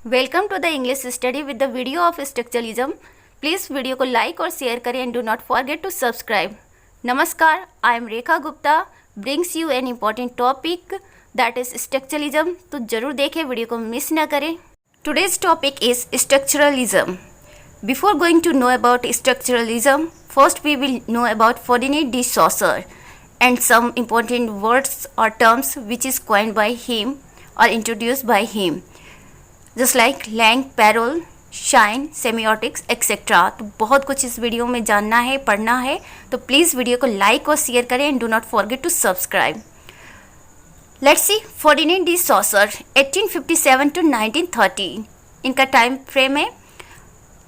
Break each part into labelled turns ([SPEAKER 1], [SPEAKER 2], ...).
[SPEAKER 1] Welcome to the English study with the video of structuralism. Please video को like और share करें and do not forget to subscribe. नमस्कार, I am Rekha Gupta brings you an important topic that is structuralism. तो जरूर देखें, video को miss ना करें। Today's topic is structuralism. Before going to know about structuralism, first we will know about Ferdinand de Saussure and some important words or terms which is coined by him or introduced by him, just like Lang, Parole, shine, semiotics etcetera. तो बहुत कुछ इस video में जानना है, पढ़ना है, तो प्लीज़ वीडियो को लाइक और शेयर करें and do not forget to subscribe. Let's see Ferdinand de Saussure 1857 to 1930 इनका टाइम फ्रेम है।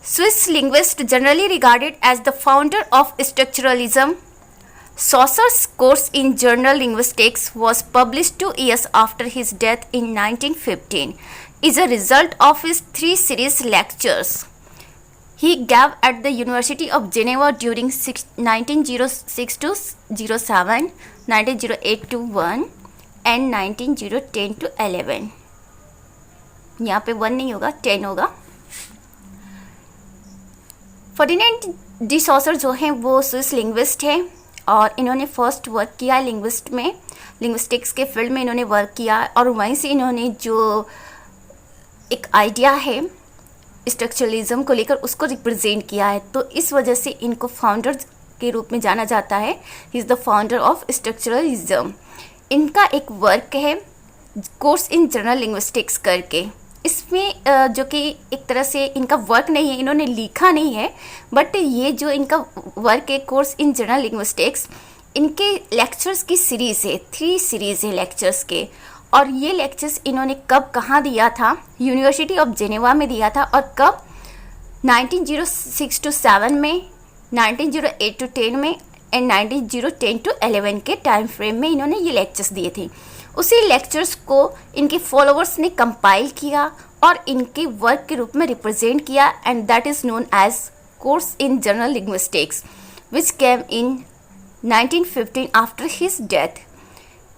[SPEAKER 1] Swiss linguist generally regarded as the founder of structuralism, Saussure's course in Journal Linguistics was published 2 years after his death in 1915. Is a result of his 3 series lectures he gave at the University of Geneva during 1906 to 07, 1908 to 1 and 1910 to 11. यहाँ पे 1 नहीं होगा, 10 होगा। Ferdinand de Saussure जो हैं वो Swiss linguist हैं और इन्होंने फर्स्ट वर्क किया लिंग्विस्टिक्स के फील्ड में इन्होंने वर्क किया और वहीं से इन्होंने जो एक आइडिया है स्ट्रक्चरलिज्म को लेकर उसको रिप्रेजेंट किया है। तो इस वजह से इनको फाउंडर के रूप में जाना जाता है। He is the founder of structuralism. इनका एक वर्क है कोर्स इन जनरल लिंग्विस्टिक्स करके। इसमें जो कि एक तरह से इनका वर्क नहीं है, इन्होंने लिखा नहीं है, बट ये जो इनका वर्क है कोर्स इन जनरल लिंग्विस्टिक्स, इनके लेक्चर्स की सीरीज़ है, 3 सीरीज़ है लेक्चर्स के। और ये लेक्चर्स इन्होंने कब कहाँ दिया था? यूनिवर्सिटी ऑफ जेनेवा में दिया था। और कब? 1906 to 7 में, 1908 to 10 में एंड 1910 to 11 के टाइम फ्रेम में इन्होंने ये लेक्चर्स दिए थे। उसी लेक्चर्स को इनके फॉलोअर्स ने कंपाइल किया और इनके वर्क के रूप में रिप्रेजेंट किया and that is known as course in general linguistics which came in 1915 after his death.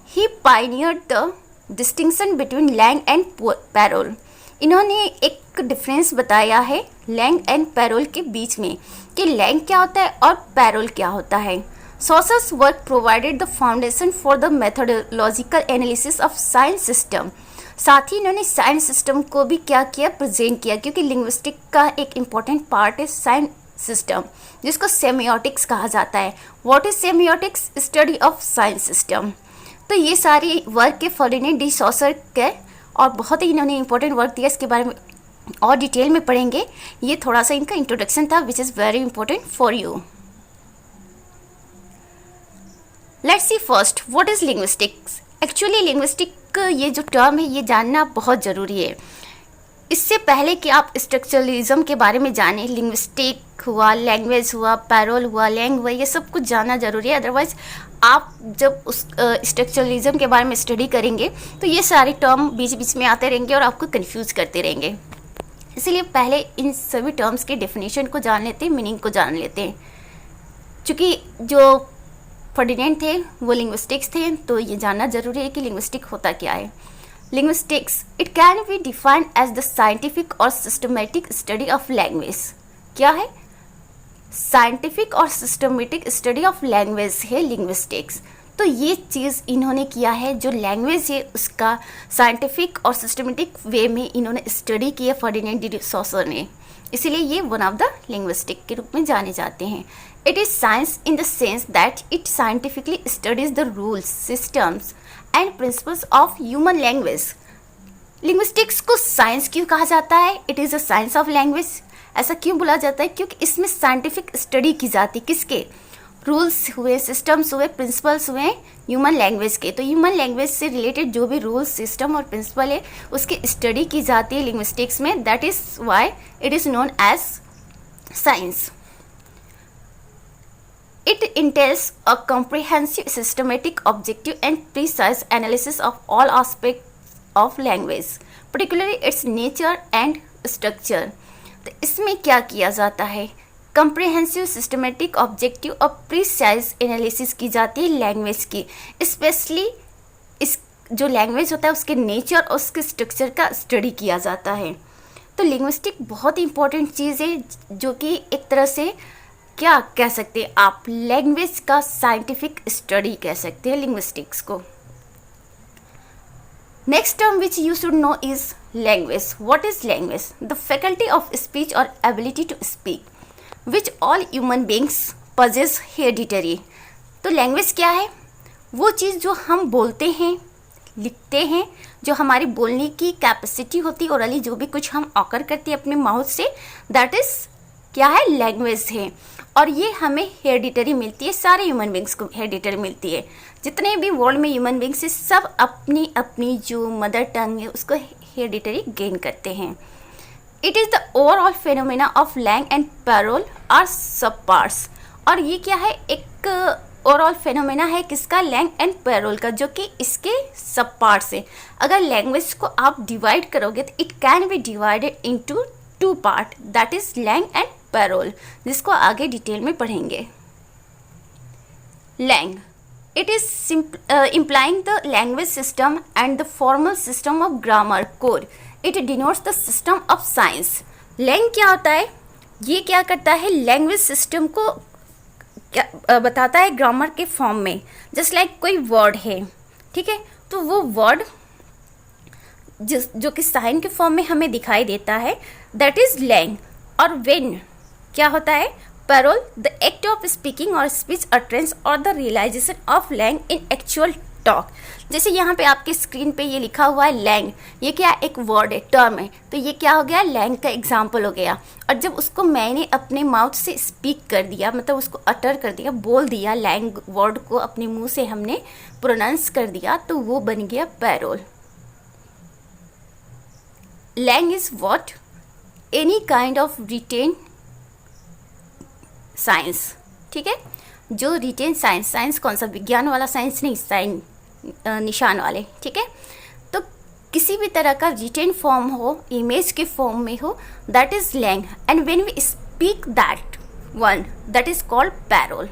[SPEAKER 1] He pioneered the distinction between langue and parole. इन्होंने एक डिफरेंस बताया है लैंग एंड पैरोल के बीच में कि लैंग क्या होता है और पैरोल क्या होता है। Saussure's work provided the foundation for the methodological analysis of science system। साथ ही इन्होंने साइंस सिस्टम को भी क्या किया? प्रेजेंट किया, क्योंकि लिंग्विस्टिक का एक इम्पॉर्टेंट पार्ट है साइंस सिस्टम, जिसको सेमियोटिक्स कहा जाता है। What is semiotics? Study of signs system. तो ये सारी वर्क के Ferdinand de Saussure के और बहुत ही इन्होंने इंपॉर्टेंट वर्क दिया। इसके बारे में और डिटेल में पढ़ेंगे। ये थोड़ा सा इनका इंट्रोडक्शन था which is very important for you. Let's see first what is linguistics. Actually linguistic ये जो टर्म है ये जानना बहुत ज़रूरी है। इससे पहले कि आप स्ट्रक्चरलिज्म के बारे में जानें, लिंग्विस्टिक हुआ, लैंग्वेज हुआ, पैरोल हुआ, लैंग हुआ, ये सब कुछ जानना ज़रूरी है। अदरवाइज आप जब उस स्ट्रक्चरलिज्म के बारे में स्टडी करेंगे तो ये सारे टर्म बीच बीच में आते रहेंगे और आपको कन्फ्यूज़ करते रहेंगे। इसीलिए पहले इन सभी टर्म्स के डेफिनेशन को जान लेते हैं, मीनिंग को जान लेते हैं। चूँकि जो फर्डिनेंड थे वो लिंग्विस्टिक्स थे, तो ये जानना जरूरी है कि लिंग्विस्टिक होता क्या है। Linguistics it can be defined as the scientific और सिस्टमेटिक स्टडी ऑफ लैंग्वेज। क्या है? साइंटिफिक और सिस्टमेटिक स्टडी ऑफ लैंग्वेज है लिंग्विस्टिक्स। तो ये चीज़ इन्होंने किया है, जो लैंग्वेज है उसका साइंटिफिक और सिस्टमेटिक वे में इन्होंने स्टडी की है Ferdinand de Saussure ने। इसीलिए ये वन ऑफ द लिंग्विस्टिक के रूप में जाने जाते हैं। It is science in the sense that it scientifically studies the rules, systems and principles of human language. Linguistics को साइंस क्यों कहा जाता है? It is a science of language. ऐसा क्यों बोला जाता है? क्योंकि इसमें साइंटिफिक स्टडी की जाती है। किसके? रूल्स हुए, सिस्टम्स हुए, प्रिंसिपल्स हुए ह्यूमन लैंग्वेज के। तो ह्यूमन लैंग्वेज से रिलेटेड जो भी रूल्स, सिस्टम और प्रिंसिपल है उसकी स्टडी की जाती है लिंग्विस्टिक्स में। That is why it is known as science. It entails a comprehensive, systematic, objective and precise analysis of all aspects of language, particularly its nature and structure। तो इसमें क्या किया जाता है? कंप्रिहेंसिव, सिस्टमेटिक, ऑब्जेक्टिव और precise analysis की जाती है लैंग्वेज की। स्पेशली इस जो लैंग्वेज होता है उसके नेचर और उसके स्ट्रक्चर का स्टडी किया जाता है। तो लिंग्विस्टिक बहुत इंपॉर्टेंट चीज़ है, जो कि एक तरह से क्या कह सकते हैं आप, लैंग्वेज का साइंटिफिक स्टडी कह सकते हैं लिंग्विस्टिक्स को। Next term which you should know is language. What is language? The faculty of speech और ability to speak which all human beings possess hereditary. तो लैंग्वेज क्या है? वो चीज़ जो हम बोलते हैं, लिखते हैं, जो हमारी बोलने की कैपेसिटी होती है, ओरली जो भी कुछ हम ऑकर करते हैं अपने माउथ से, दैट इज़ क्या है? लैंग्वेज है। और ये हमें हेरिडिटरी मिलती है, सारे ह्यूमन बींग्स को हेरिडिटरी मिलती है। जितने भी वर्ल्ड में ह्यूमन बींग्स है, सब अपनी अपनी जो मदर टंग है उसको हेरिडिटरी गेन करते हैं। It is the overall phenomena of langue and parole are सब पार्ट्स। और ये क्या है? एक ओवरऑल फेनोमेना है किसका? लैंग एंड पैरोल का, जो कि इसके सब पार्ट्स हैं। अगर लैंग्वेज को आप डिवाइड करोगे तो it can be divided into two part, that is langue and parole, जिसको आगे डिटेल में पढ़ेंगे। Langue, it is implying the language system and the formal system of grammar core. It denotes the system of science. Langue क्या होता है? ये क्या करता है? लैंग्वेज सिस्टम को क्या बताता है ग्रामर के फॉर्म में। जस्ट लाइक कोई वर्ड है, ठीक है, तो वो वर्ड जो कि साइन के फॉर्म में हमें दिखाई देता है, दैट इज लैंग। और वेन क्या होता है? Parole, the act of speaking और स्पीच अटरेंस और the realisation of langue in actual talk. जैसे यहाँ पे आपके स्क्रीन पे ये लिखा हुआ है लैंग, ये क्या? एक वर्ड है, टर्म है, तो ये क्या हो गया? लैंग का एग्जाम्पल हो गया। और जब उसको मैंने अपने माउथ से स्पीक कर दिया, मतलब उसको अटर कर दिया, बोल दिया, लैंग वर्ड को अपने मुंह से हमने प्रोनाउंस कर दिया, तो वो बन गया parole. Langue is what? Any kind of written signs, ठीक है, जो रिटेन साइंस, साइंस कौन सा? विज्ञान वाला साइंस नहीं, साइन निशान वाले, ठीक है। तो किसी भी तरह का रिटेन फॉर्म हो, इमेज के फॉर्म में हो, that is langue. And when we speak that one, that is called parole.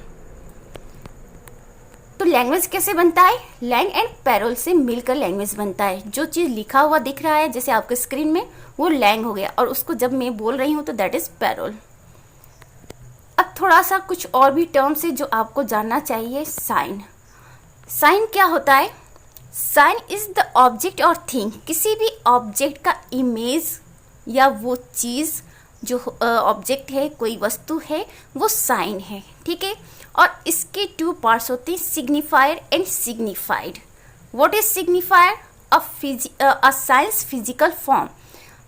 [SPEAKER 1] तो लैंग्वेज कैसे बनता है? लैंग एंड पैरोल से मिलकर लैंग्वेज बनता है। जो चीज़ लिखा हुआ दिख रहा है जैसे आपके स्क्रीन में, वो लैंग हो गया, और उसको जब मैं बोल रही हूँ तो दैट इज पैरोल। अब थोड़ा सा कुछ और भी टर्म्स है जो आपको जानना चाहिए। साइन, साइन क्या होता है? साइन इज द ऑब्जेक्ट और थिंग, किसी भी ऑब्जेक्ट का इमेज या वो चीज़ जो ऑब्जेक्ट है, कोई वस्तु है, वो साइन है, ठीक है। और इसके टू पार्ट्स होते हैं, signifier and signified. What is signifier? A science physical form.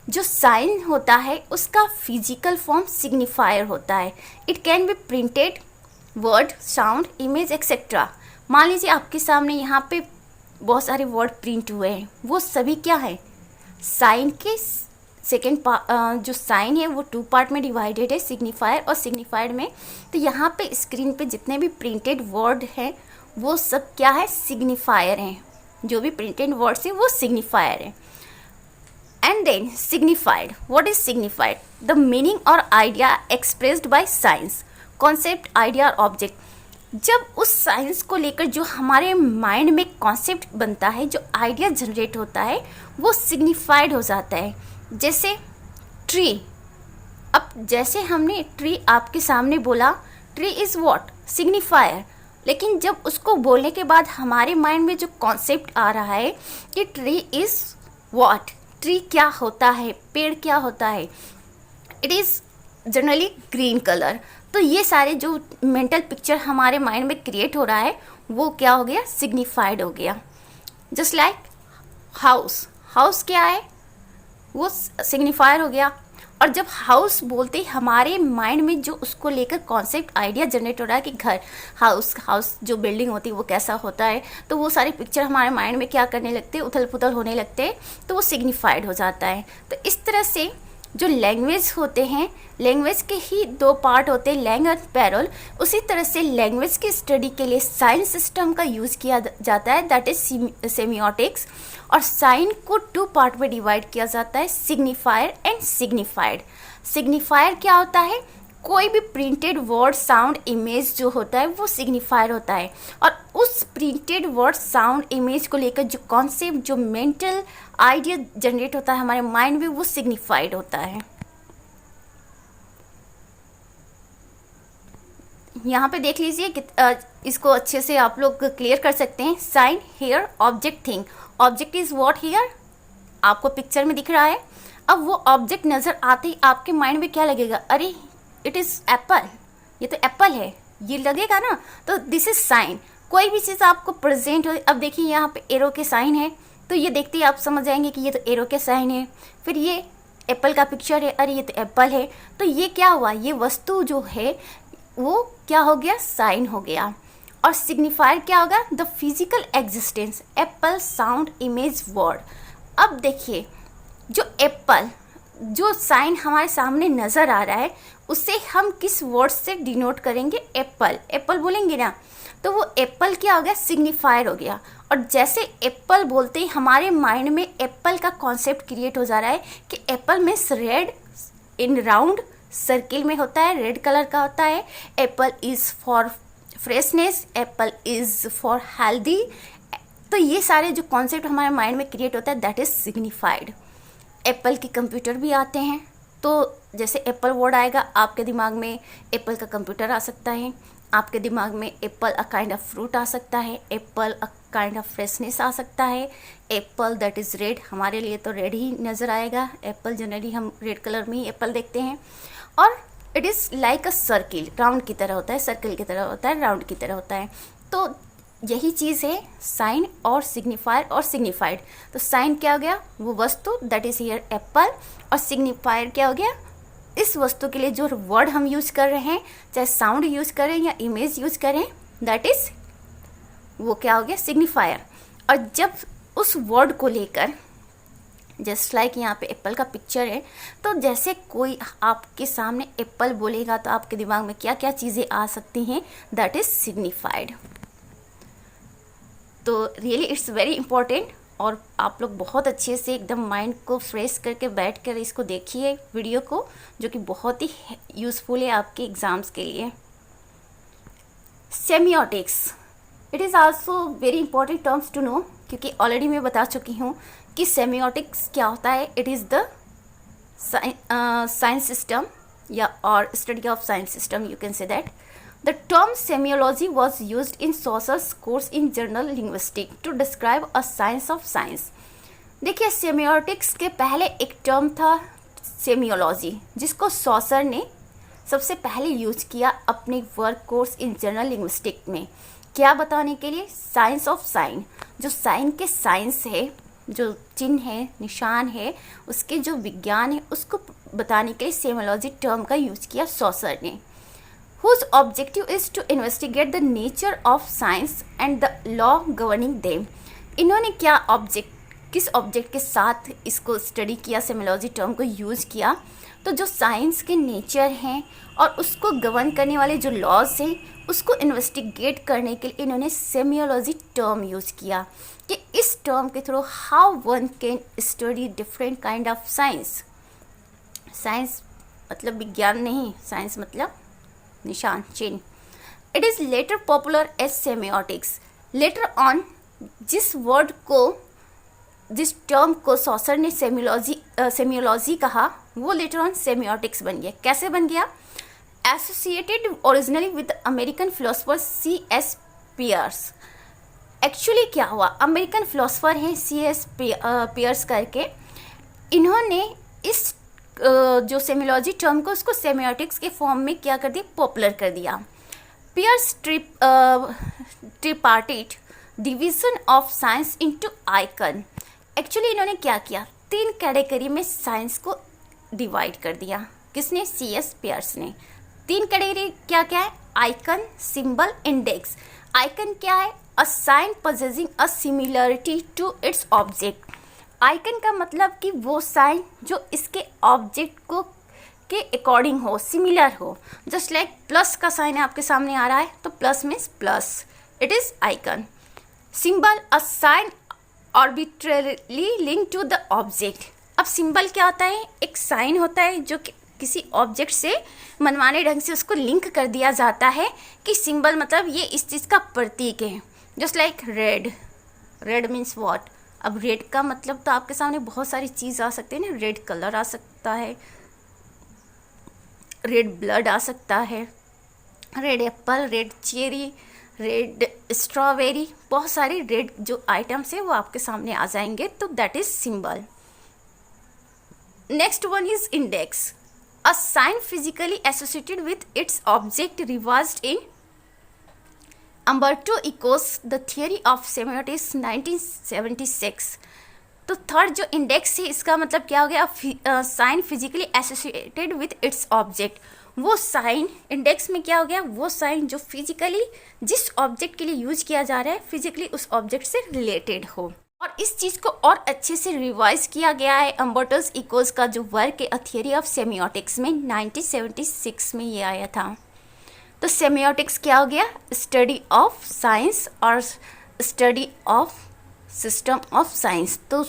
[SPEAKER 1] जो साइन होता है उसका फिजिकल फॉर्म सिग्निफायर होता है। It can be printed word, sound, image etcetera. मान लीजिए आपके सामने यहाँ पे बहुत सारे वर्ड प्रिंट हुए हैं, वो सभी क्या है? साइन के सेकेंड जो साइन है वो टू पार्ट में डिवाइडेड है, सिग्निफायर और सिग्निफाइड में। तो यहाँ पे स्क्रीन पे जितने भी प्रिंटेड वर्ड हैं वो सब क्या है? सिग्निफायर हैं। जो भी प्रिंटेड वर्ड्स हैं वो सिग्निफायर हैं। And then signified, what is signified? The meaning और idea expressed by signs, concept, idea और ऑब्जेक्ट। जब उस साइंस को लेकर जो हमारे माइंड में कॉन्सेप्ट बनता है, जो आइडिया जनरेट होता है, वो सिग्निफाइड हो जाता है। जैसे ट्री, अब जैसे हमने ट्री आपके सामने बोला, ट्री इज़ व्हाट? सिग्निफायर। लेकिन जब उसको बोलने के बाद हमारे माइंड में जो कॉन्सेप्ट आ रहा है कि ट्री इज़ व्हाट? ट्री क्या होता है? पेड़ क्या होता है? It is generally green colour. तो ये सारे जो मेंटल पिक्चर हमारे माइंड में क्रिएट हो रहा है वो क्या हो गया? सिग्निफाइड हो गया। जस्ट लाइक हाउस, हाउस क्या है? वो सिग्निफायर हो गया। और जब हाउस बोलते हमारे माइंड में जो उसको लेकर कॉन्सेप्ट, आइडिया जनरेट हो रहा है कि घर, हाउस जो बिल्डिंग होती है वो कैसा होता है, तो वो सारे पिक्चर हमारे माइंड में क्या करने लगते हैं? उथल पुथल होने लगते हैं, तो वो सिग्निफाइड हो जाता है। तो इस तरह से जो लैंग्वेज होते हैं, लैंग्वेज के ही दो पार्ट होते हैं, लैंग और पैरोल। उसी तरह से लैंग्वेज की स्टडी के लिए साइंस सिस्टम का यूज़ किया जाता है, दैट इज सेमियोटिक्स। और साइन को टू पार्ट में डिवाइड किया जाता है, सिग्निफायर एंड सिग्निफाइड। सिग्निफायर क्या होता है? कोई भी प्रिंटेड वर्ड साउंड इमेज जो होता है वो सिग्निफायर होता है, और उस प्रिंटेड वर्ड साउंड इमेज को लेकर जो कॉन्सेप्ट, जो मेंटल आइडिया जनरेट होता है हमारे माइंड में, वो सिग्निफाइड होता है। यहाँ पे देख लीजिए कि इसको अच्छे से आप लोग क्लियर कर सकते हैं। Sign, hair, object, thing. Object is what here, आपको पिक्चर में दिख रहा है। अब वो ऑब्जेक्ट नज़र आते ही आपके माइंड में क्या लगेगा, अरे इट इज़ एप्पल, ये तो एप्पल है, ये लगेगा ना। तो दिस इज साइन। कोई भी चीज़ आपको प्रेजेंट हो, अब देखिए यहाँ पे एरो के साइन है, तो ये देखते ही आप समझ जाएंगे कि ये तो एरो के साइन है। फिर ये एप्पल का पिक्चर है, अरे ये तो एप्पल है। तो ये क्या हुआ, ये वस्तु जो है वो क्या हो गया, साइन हो गया। और सिग्निफायर क्या होगा, the physical existence, Apple, sound, image, word. अब देखिए जो एप्पल, जो साइन हमारे सामने नज़र आ रहा है, उसे हम किस वर्ड से डिनोट करेंगे, एप्पल। एप्पल बोलेंगे ना, तो वो एप्पल क्या हो गया, सिग्निफायर हो गया। और जैसे एप्पल बोलते ही हमारे माइंड में एप्पल का कॉन्सेप्ट क्रिएट हो जा रहा है कि Apple means red in round circle में होता है, रेड कलर का होता है। Apple is for freshness, Apple is for healthy. तो ये सारे जो कॉन्सेप्ट हमारे माइंड में क्रिएट होता है, दैट इज़ सिग्निफाइड। एप्पल के कंप्यूटर भी आते हैं, तो जैसे एप्पल वर्ड आएगा आपके दिमाग में एप्पल का कंप्यूटर आ सकता है, आपके दिमाग में apple a kind of fruit आ सकता है, apple a kind of freshness आ सकता है। एप्पल दैट इज़ रेड, हमारे लिए तो रेड ही नज़र आएगा। एप्पल जनरली हम रेड कलर में ही एप्पल देखते हैं। और it is like a circle, round की तरह होता है, सर्किल की तरह होता है, राउंड की तरह होता है। तो यही चीज़ है साइन और सिग्निफायर और सिग्निफाइड। तो साइन क्या हो गया, वो वस्तु, दैट इज़ हियर एप्पल। और सिग्निफायर क्या हो गया, इस वस्तु के लिए जो वर्ड हम यूज कर रहे हैं, चाहे साउंड यूज करें या इमेज यूज करें, दैट इज़ वो क्या हो गया, सिग्निफायर। और जब उस वर्ड को लेकर, जस्ट लाइक यहाँ पे एप्पल का पिक्चर है, तो जैसे कोई आपके सामने एप्पल बोलेगा तो आपके दिमाग में क्या क्या चीज़ें आ सकती हैं, दैट इज़ सिग्निफाइड। तो रियली इट्स वेरी इंपॉर्टेंट, और आप लोग बहुत अच्छे से एकदम माइंड को फ्रेश करके बैठ कर इसको देखिए वीडियो को, जो कि बहुत ही यूज़फुल है आपके एग्ज़ाम्स के लिए। Semiotics, it is also very important terms to know, क्योंकि ऑलरेडी मैं बता चुकी हूँ कि सेमियोटिक्स क्या होता है। It is the signs system या और study of signs system, you can say that. The term semiology was used in Saucer's course in Journal Linguistics to describe a science of science. देखिए semiotics के पहले एक term था सेमियोलॉजी, जिसको saucer ने सबसे पहले यूज किया अपने work course in journal linguistic में। क्या बताने के लिए, साइंस ऑफ साइन, जो साइन के साइंस है, जो चिन्ह है, निशान है, उसके जो विज्ञान है, उसको बताने के लिए सेमियोलॉजी टर्म का यूज किया सॉसर ने। whose objective is to investigate the nature of science and the law governing them. इन्होंने क्या किस ऑब्जेक्ट के साथ इसको स्टडी किया, सेमियोलॉजी टर्म को यूज़ किया, तो जो साइंस के नेचर हैं और उसको गवर्न करने वाले जो लॉज हैं, उसको इन्वेस्टिगेट करने के लिए इन्होंने सेमियोलॉजी टर्म यूज़ किया। कि इस टर्म के through how one can study different kind of signs. Signs मतलब विज्ञान नहीं, साइंस मतलब निशान, चिन्ह। It is later popular as semiotics. Later on जिस वर्ड को, जिस टर्म को सॉसर ने सेमियोलॉजी कहा, वो लेटर ऑन सेमियोटिक्स बन गया। कैसे बन गया, associated originally with American philosopher C.S. Peirce. Actually क्या हुआ, अमेरिकन फिलोसफर हैं C.S. पियर्स करके, इन्होंने इस जो सेमियोलॉजी टर्म को, उसको सेमियोटिक्स के फॉर्म में क्या कर दिया, पॉपुलर कर दिया। Peirce tripartite division of signs into icon. Actually इन्होंने क्या किया, 3 कैटेगरी में साइंस को डिवाइड कर दिया। किसने, C.S. पियर्स ने। 3 कैटेगरी क्या क्या है, आइकन, सिंबल, इंडेक्स। आइकन क्या है, a sign possessing a similarity to its object. Icon का मतलब कि वो साइन जो इसके ऑब्जेक्ट को के अकॉर्डिंग हो, सिमिलर हो। जस्ट लाइक प्लस का साइन आपके सामने आ रहा है, तो plus means plus, it is icon. Symbol, a sign arbitrarily link to the object. अब सिंबल क्या होता है, एक साइन होता है जो कि किसी ऑब्जेक्ट से मनमाने ढंग से उसको लिंक कर दिया जाता है कि सिंबल मतलब ये इस चीज़ का प्रतीक है। Just like red, red means what. अब रेड का मतलब तो आपके सामने बहुत सारी चीज़ आ सकती है ना, रेड कलर आ सकता है, रेड ब्लड आ सकता है, red Apple, red cherry, red strawberry, बहुत सारे रेड जो आइटम्स है वो आपके सामने आ जाएंगे, तो that is symbol. Next one is index, a sign physically associated with its object revised in Umberto Eco's the theory of semiotics 1976। तो थर्ड जो इंडेक्स है इसका मतलब क्या हो गया, sign physically associated with its object. वो साइन इंडेक्स में क्या हो गया, वो साइन जो फिजिकली जिस ऑब्जेक्ट के लिए यूज किया जा रहा है फिजिकली उस ऑब्जेक्ट से रिलेटेड हो। और इस चीज़ को और अच्छे से रिवाइज किया गया है अम्बर्टोस इकोस का जो वर्क है अ थियरी ऑफ सेमियोटिक्स में 1976 में ये आया था। तो सेमियोटिक्स क्या हो गया, स्टडी ऑफ साइंस और study of system of science. तो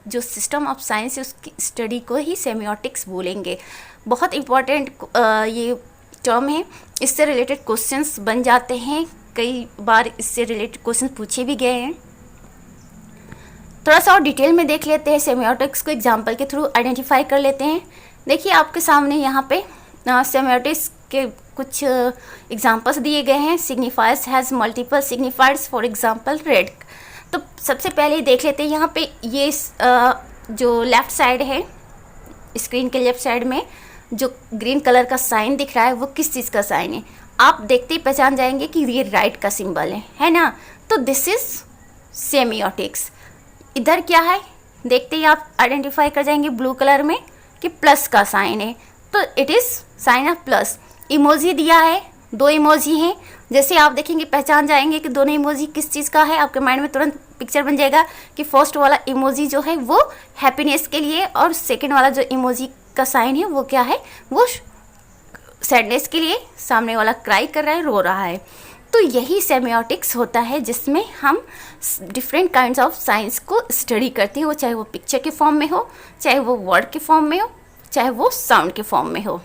[SPEAKER 1] जो सिस्टम ऑफ साइंस है उसकी स्टडी को ही सेमियोटिक्स बोलेंगे। बहुत इम्पॉर्टेंट ये टर्म है, इससे रिलेटेड क्वेश्चंस बन जाते हैं, कई बार इससे रिलेटेड क्वेश्चन पूछे भी गए हैं। थोड़ा सा और डिटेल में देख लेते हैं, सेमियोटिक्स को एग्जांपल के थ्रू आइडेंटिफाई कर लेते हैं। देखिए आपके सामने यहाँ पे सेमियोटिक्स के कुछ एग्जांपल्स दिए गए हैं। Signifiers has multiple signifiers, for example red. तो सबसे पहले देख लेते हैं यहाँ पे ये जो लेफ़्ट साइड है, स्क्रीन के लेफ़्ट साइड में जो ग्रीन कलर का साइन दिख रहा है वो किस चीज़ का साइन है। आप देखते ही पहचान जाएंगे कि ये राइट का सिंबल है ना। तो दिस इज सेमियोटिक्स। इधर क्या है देखते ही आप आइडेंटिफाई कर जाएंगे ब्लू कलर में कि प्लस का साइन है, तो it is sine of plus. Emoji दिया है, दो इमोजी हैं, जैसे आप देखेंगे पहचान जाएंगे कि दोनों इमोजी किस चीज़ का है। आपके माइंड में तुरंत पिक्चर बन जाएगा कि फर्स्ट वाला इमोजी जो है वो हैप्पीनेस के लिए और सेकंड वाला जो इमोजी का साइन है वो क्या है, वो सैडनेस के लिए। सामने वाला क्राई कर रहा है, रो रहा है। तो यही सेमियोटिक्स होता है जिसमें हम डिफरेंट काइंड्स ऑफ साइंस को स्टडी करते हैं, वो चाहे वो पिक्चर के फॉर्म में हो, चाहे वो वर्ड के फॉर्म में हो, चाहे वो साउंड के फॉर्म में हो।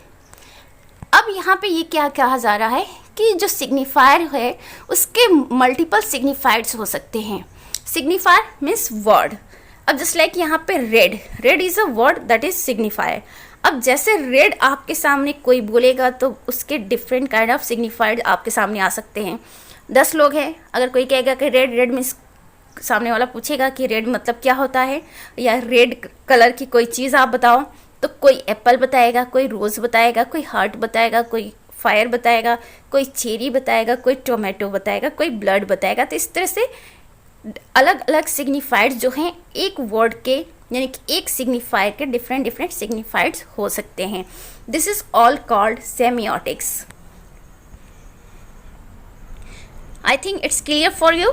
[SPEAKER 1] अब यहाँ पे ये क्या कहा जा रहा है कि जो सिग्निफायर है उसके मल्टीपल सिग्निफायर्स हो सकते हैं। Signifier means word. अब जस्ट लाइक यहाँ पे red, red is a word that is signifier. अब जैसे रेड आपके सामने कोई बोलेगा तो उसके डिफरेंट काइंड ऑफ सिग्निफायर आपके सामने आ सकते हैं। 10 लोग हैं, अगर कोई कहेगा कि रेड, रेड मीन्स सामने वाला पूछेगा कि रेड मतलब क्या होता है, या रेड कलर की कोई चीज़ आप बताओ, तो कोई एप्पल बताएगा, कोई रोज़ बताएगा, कोई हार्ट बताएगा, कोई फायर बताएगा, कोई चेरी बताएगा, कोई टोमेटो बताएगा, कोई ब्लड बताएगा। तो इस तरह से अलग अलग सिग्निफायर्स जो हैं एक वर्ड के यानी कि एक सिग्निफायर के डिफरेंट डिफरेंट सिग्निफायर्स हो सकते हैं। This is all called semiotics. I think it's clear for you.